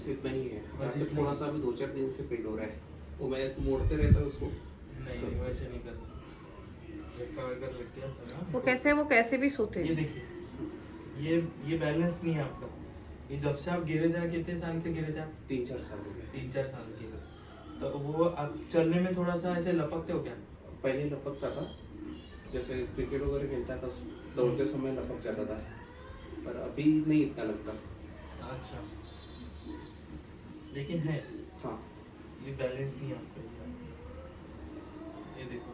बस इतना ही है। बस बाकी इतना थोड़ा ही। सा अभी 2-4 दिन से पेन हो रहा है, वो मैं ऐसे मोड़ते रहता हूँ उसको। नहीं नहीं वैसे नहीं करना। झटका अगर लग गया था ना वो कैसे भी सोते ये हैं। देखिए ये बैलेंस नहीं है आपका। ये जब से आप गिरे थे, कितने साल से गिरे थे आप? 3-4 साल हो गए। 3-4 साल के थे। तो वो आप चलने में थोड़ा सा ऐसे लपकते हो क्या? पहले लपकता था, जैसे क्रिकेट वगैरह खेलता था, दौड़ते समय लपक जाता था, पर अभी नहीं इतना लगता। अच्छा, लेकिन है हाँ, ये बैलेंस नहीं है आपका। ये देखो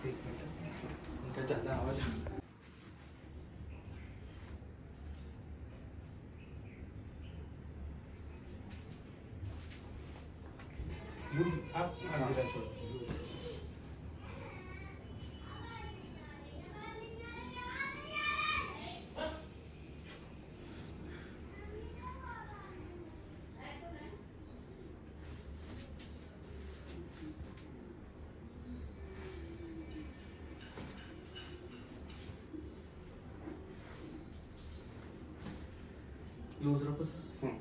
एक मिनट, उनका ज़्यादा आवाज़ आप आगे छोड़ो। लूज रखो सर। हाँ।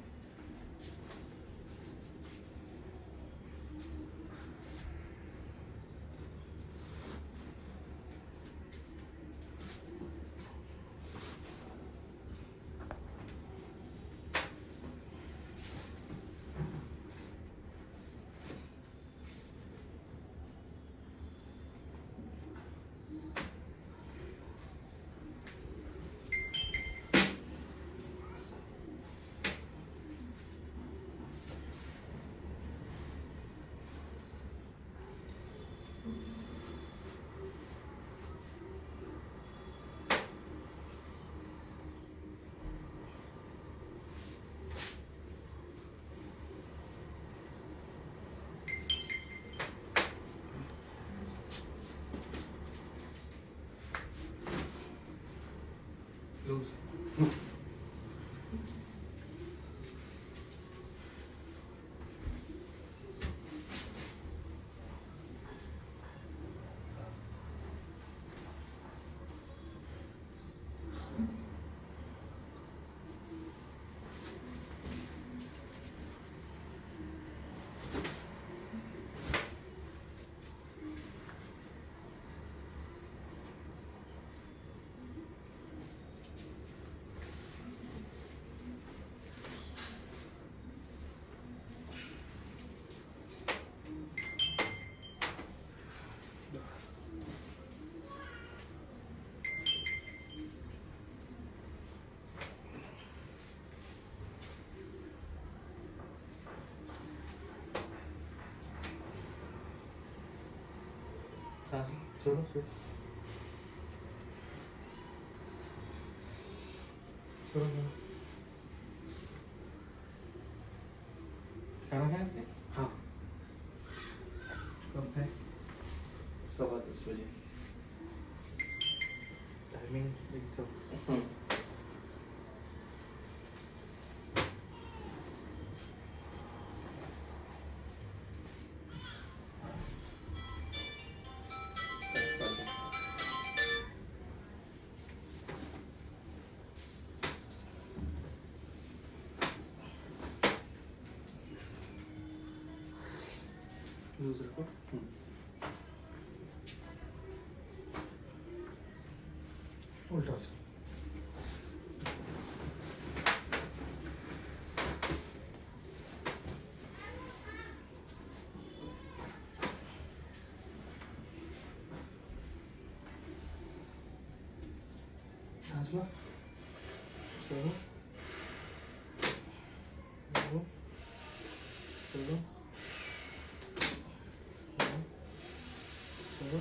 लूज। सांस छोड़ो छोड़ो छोड़ो छोड़ो। खाना खाया आपने? हाँ, कब खाए? 10:15 बजे। टाइमिंग एक तो लूज रखो। उल्टा हो जाओ। सांस लो छोड़ो छोड़ो छोड़ो छोड़ो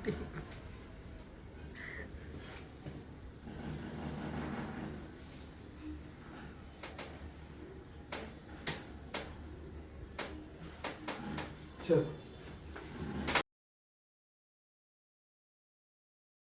चल